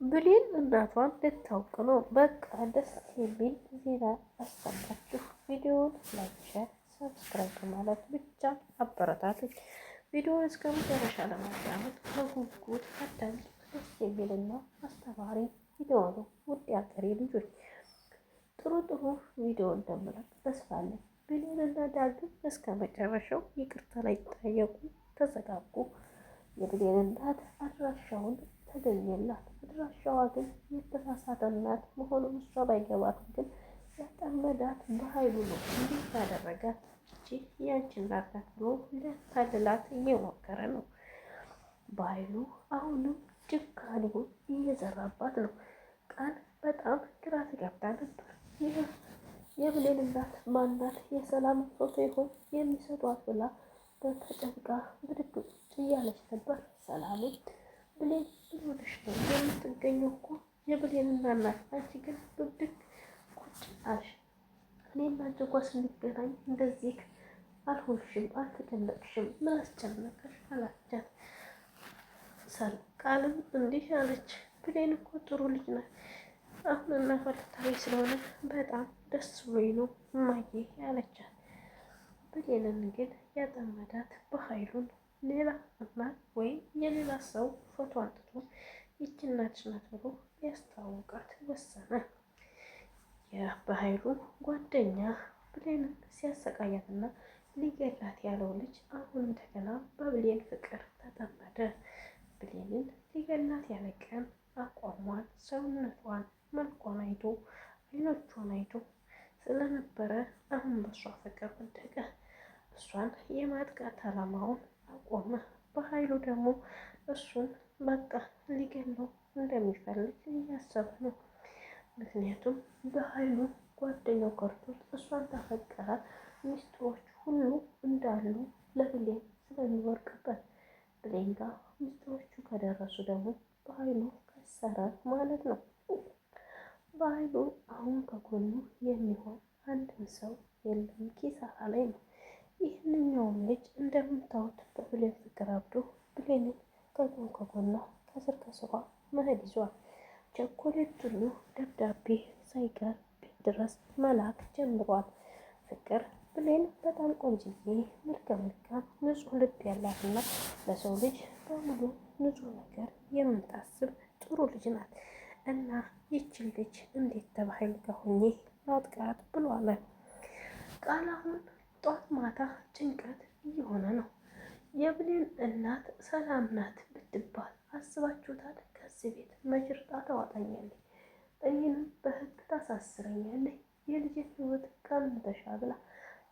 ብሌን እናቷን ልታውቅ ነው። በቃ ደስ የሚል ዜና አሰማችሁ። ቪዲዮውን ላይክ፣ ሼር፣ ሰብስክራይብ በማለት ብቻ አበረታቱኝ። ቪዲዮውን እስከ መጨረሻ ለማዳመጥ በጉጉት አዳምጡ። ደስ የሚልና አስተማሪ ቪዲዮ ነው። ውድ የአገሬ ልጆች ጥሩ ቪዲዮ እንደምለቅ ተስፋ አለኝ። ብሌንና ዳግም እስከ መጨረሻው ይቅርታ ላይ ጠየቁ፣ ተዘጋጉ። የብሌን እናት አድራሻውን ተገኘላት። አድራሻዋ ግን የተሳሳተ እናት መሆኑን እሷ ባይገባትም ግን ያጠመዳት በኃይሉ ነው። እንዴት ያደረጋት እቺ ያንቺ እናት ናት ብሎ ሊያታልላት እየሞከረ ነው። በኃይሉ አሁንም ጭካኔውን እየዘራባት ነው። ቃል በጣም ግራ ተጋብታ ነበር። የብሌን እናት ማናት? የሰላም ፎቶ ይሆን የሚሰጧት ብላ በተጨንቃ ብድግ እያለች ነበር። ሰላምን ብሌን ሆነሽ ነው የምትገኘው እኮ የብሌንና እናት፣ አንቺ ግን ብድግ ቁጭ አልሽ። እኔና አንቺ እንኳ ስንገናኝ እንደዚህ አልሆንሽም፣ አልተጨነቅሽም፣ ምን አስጨነቀሽ አላቻት። ቃልም እንዲህ አለች፣ ብሌን እኮ ጥሩ ልጅ ናት። አሁን እናቷ ልታገኝ ስለሆነ በጣም ደስ ብሎኝ ነው እማዬ ያለቻት። ብሌንን ግን ያጠመዳት በኃይሉ ነው። ሌላ እናት ወይም የሌላ ሰው ፎቶ አንጥቶ ይቺ እናትሽ ናት ብሎ ሊያስተዋውቃት ወሰነ። በኃይሉ ጓደኛ ብሌንን ሲያሰቃያትና ሊገላት ያለው ልጅ አሁን እንደገና በብሌን ፍቅር ተጠመደ። ብሌንን ሊገላት ያለ ቀን አቋሟን፣ ሰውነቷን፣ መልኳን አይቶ አይኖቿን አይቶ ስለነበረ አሁን በሷ ፍቅር ወደቀ። እሷን የማጥቃት ዓላማውን አቆመ። በኃይሉ ደግሞ እሱን በቃ ሊገለው እንደሚፈልግ እያሰበ ነው። ምክንያቱም በኃይሉ ጓደኛው ከርቶት እሷን ታፈቀራት ሚስጥሮች ሁሉ እንዳሉ ለብሌን ስለሚወርቅበት ብሌን ጋር ሚስጥሮቹ ከደረሱ ደግሞ በኃይሉ ከሰረ ማለት ነው። በኃይሉ አሁን ከጎኑ የሚሆን አንድም ሰው የለም፣ ኪሳራ ላይ ነው። ይህንኛውም ልጅ እንደምታዩት በብሌን ፍቅር አብዶ ብሌንን ከጎኗ ከስር ከስሯ መሄድ ይዟል። ቸኮሌት ሁሉ ደብዳቤ ሳይቀር ቤት ድረስ መላክ ጀምሯል። ፍቅር ብሌን በጣም ቆንጅዬ፣ መልካም ንጹህ ልብ ያላትና ለሰው ልጅ በሙሉ ንጹህ ነገር የምታስብ ጥሩ ልጅ ናት እና ይችን ልጅ እንዴት ተባህል ጋር ሆኜ ማጥቃት ብሎ አለ። ቃል አሁን ጧት ማታ ጭንቀት እየሆነ ነው። የብሌን እናት ሰላም ናት ብትባል አስባችሁታል? ከዚህ ቤት መጅርጣ ታዋጣኛለች፣ እኔንም በህግ ታሳስረኛለች፣ የልጄን ህይወት ቀምተሻ ብላ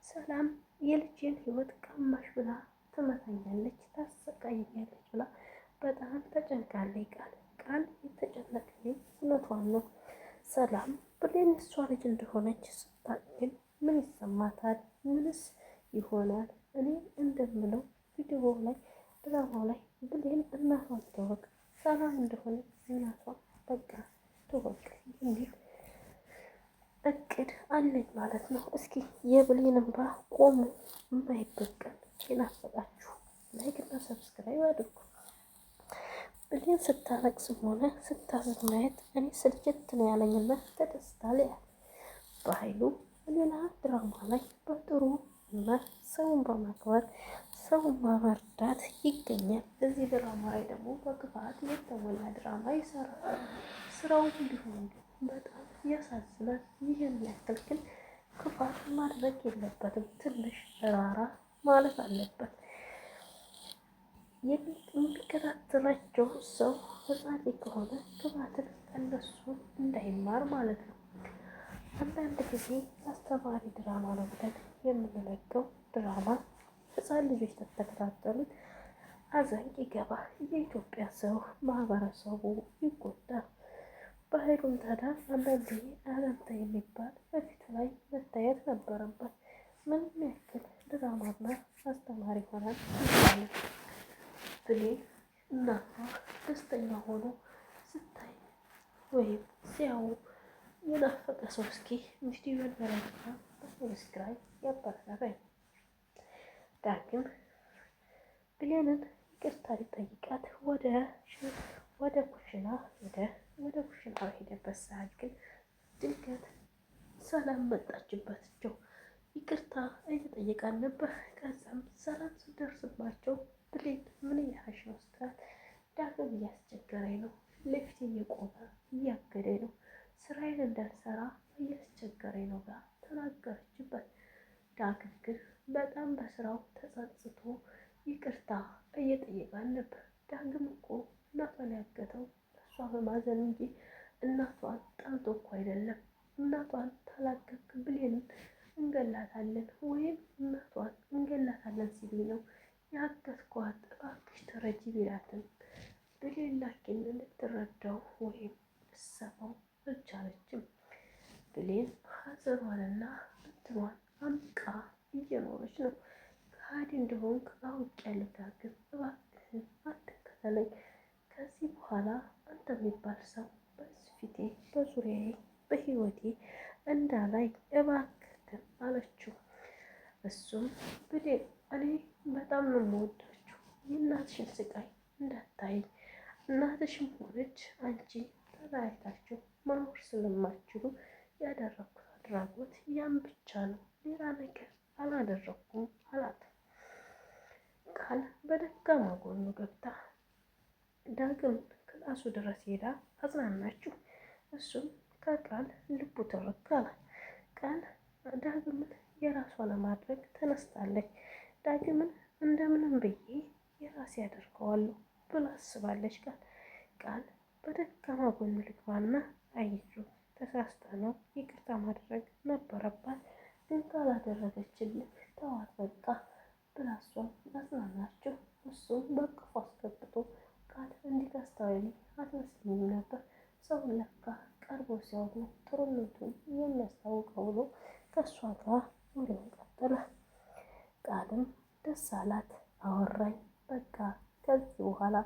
ሰላም የልጄን ህይወት ቀማሽ ብላ ትመታኛለች፣ ታሰቃየኛለች ብላ በጣም ተጨንቃለች። ቃል የተጨነቀኝ እውነቷን ነው። ሰላም ብሌን እሷ ልጅ እንደሆነች ስታውቅ ግን ምን ይሰማታል? ምንስ ይሆናል? እኔ እንደምለው ቪዲዮ ላይ ድራማው ላይ ብሌን እናቷን ትወቅ፣ ሰላም እንደሆነ እናቷ በቃ ትወቅ የሚል እቅድ አለኝ ማለት ነው። እስኪ የብሌን እንባ ቆሙ የማይበቀል የናፈቃችሁ ላይክ እና ሰብስክራይብ አድርጉ። ብሌን ስታለቅስም ሆነ ስታዝን ማየት እኔ ስልችት ነው ያለኝና ተደስታ ላይ በኃይሉ ሌላ ድራማ ላይ በጥሩ እና ሰውን በማክበር ሰውን በመርዳት ይገኛል። እዚህ ድራማ ላይ ደግሞ በክፋት የተሞላ ድራማ ይሰራል። ስራው ቢሆን በጣም ያሳዝናል። ይህን ያክል ግን ክፋት ማድረግ የለበትም። ትንሽ ራራ ማለት አለበት። የሚከታተላቸው ሰው ህጻን ከሆነ ክፋትን ከነሱ እንዳይማር ማለት ነው። አንዳንድ ጊዜ አስተማሪ ድራማ ነው ብለን የምንለቀው ድራማ ህጻን ልጆች ተተከታተሉት አዘን ይገባ የኢትዮጵያ ሰው ማህበረሰቡ ይጎዳል። በኃይሉም ታዲያ አንዳንድ አለምታ የሚባል በፊቱ ላይ መታየት ነበረበት። ምንም ያክል ድራማና አስተማሪ ሆናል ይባላል። ብሌን እናቷ ደስተኛ ሆኖ ስታይ ወይም ሲያዩ የናፈቀ ሰው እስኪ ቪዲዮን በላይክና በሰብስክራይብ ያበረታታኝ። ዳግም ብሌንን ይቅርታ ሊጠይቃት ወደ ኩሽና ሄደ። ወደ ኩሽና በሄደበት ሰዓት ግን ድንገት ሰላም መጣችባቸው። ይቅርታ እየጠየቃን ነበር። ከዛም ሰላም ስደርስባቸው ብሌን ምን እያልሽ ነው ስትላት ዳግም እያስቸገረኝ ነው፣ ለፊት እየቆመ እያገደኝ ነው፣ ስራዬን እንዳልሰራ እያስቸገረኝ ነው ጋር ተናገረችበት። ዳግም ግን በጣም በስራው ተጸጽቶ ይቅርታ እየጠየቃን ነበር። ዳግም እኮ እናቷን ያገተው እሷ በማዘን እንጂ እናቷን ጠልቶ እኮ አይደለም። እናቷን ታላገክ ብሌንን እንገላታለን ወይም እናቷን እንገላታለን ሲሉኝ ነው ያገትኳት፣ እባክሽ ተረጂ ቢላትም ብሌን ላኪን ልትረዳው ወይም ልትሰማው አልቻለችም። ብሌን ሀዘኗንና እንትኗን አምቃ እየኖረች ነው። ከሃዲ እንደሆንክ አውቄያለሁ ዳግም፣ እባክህን አትከተለኝ። ከዚህ በኋላ አንተ የሚባል ሰው በዚህ ፊቴ፣ በዙሪያዬ፣ በህይወቴ እንዳላይ እባክህን አለችው። እሱም ብሌን እኔ በጣም ነው የምወዳችሁ፣ የእናትሽን ስቃይ እንዳታይ፣ እናትሽም ሆነች አንቺ ተለያይታችሁ መኖር ስለማትችሉ ያደረኩት አድራጎት ያን ብቻ ነው፣ ሌላ ነገር አላደረኩም አላት። ቃል በደካማ ጎኑ ገብታ ዳግም ክላሱ ድረስ ሄዳ አጽናናችሁ። እሱም ከቃል ልቡ ተረጋጋ። ቃል ዳግምን የራሷ ለማድረግ ተነስታለች። ዳግምን እንደምንም ብዬ የራሴ ያደርገዋለሁ ብላ አስባለች። ቃል በደካማ ጎኑ ልግባና አይዞ ተሳስታ ነው ይቅርታ ማድረግ ነበረባት፣ ግን ካላደረገችልህ ተዋት በቃ ብላ እሷም አጽናናችሁ። እሱም በቅፎ አስገብቶ ቃል እንዲህ ታስታውሪ አትመስልኝም ነበር፣ ሰውን ለካ ቀርቦ ሲያወት ነው ጥሩነቱን የሚያስታውቀው ብሎ ከእሷ ጋር ወሬውን ቀጠለ። ቃልም ደስ አላት፣ አወራኝ፣ በቃ ከዚህ በኋላ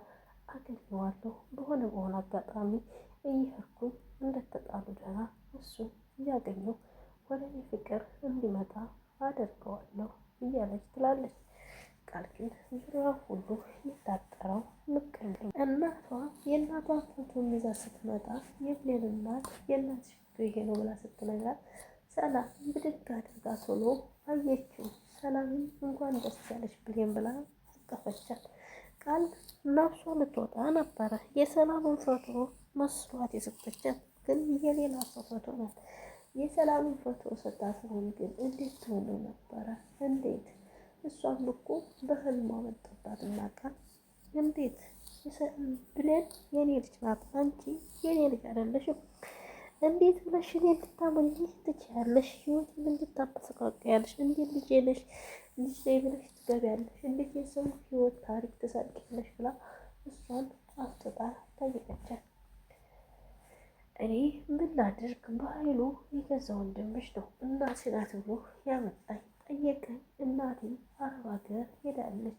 አገኘዋለሁ፣ በሆነ አጋጣሚ እየሄድኩኝ እንደተጣሉ ደህና እሱን እያገኘሁ ወደ እኔ ፍቅር እንዲመጣ አደርገዋለሁ እያለች ትላለች። ቃል ግን ዙሪያዋ ሁሉ የታጠረው ምቀኛ እናቷ የእናቷን ፎቶ ይዛ ስትመጣ የብሌን እናት የእናትሽ ፎቶ ይሄ ነው ብላ ስትነግራት ሰላም ብድግ አድርጋ ቶሎ አየችው። ሰላምም እንኳን ደስ ያለች ብሌን ብላ አቀፈቻት። ቃል ነፍሷ ልትወጣ ነበረ። የሰላምን ፎቶ መስሏት የሰጠቻት ግን የሌላ ሰው ፎቶ ናት። የሰላምን ፎቶ ስታስሆን ግን እንዴት ትሆነው ነበረ? እንዴት እሷም እኮ በህልሟ መጣባትና ቃል እንዴት ብሌን የኔ ልጅ ናት፣ አንቺ የኔ ልጅ አይደለሽም፣ እንዴት ብለሽ እኔን ልታመኚ ትችያለሽ? ህይወቴን እንድታበሰቃቂያለሽ? እንዴት ልጄ ነሽ ልጅ ላይ ብለሽ ትገቢያለሽ? እንዴት የሰው ህይወት ታሪክ ትሰርቂያለሽ? ብላ እሷን አፍጥጣ ጠየቀቻት። እኔ ምን ላድርግ፣ በኃይሉ የገዛ ወንድምሽ ነው እናቴ ናት ብሎ ያመጣኝ ጠየቀኝ። እናቴ አረብ ሀገር ሄዳለች፣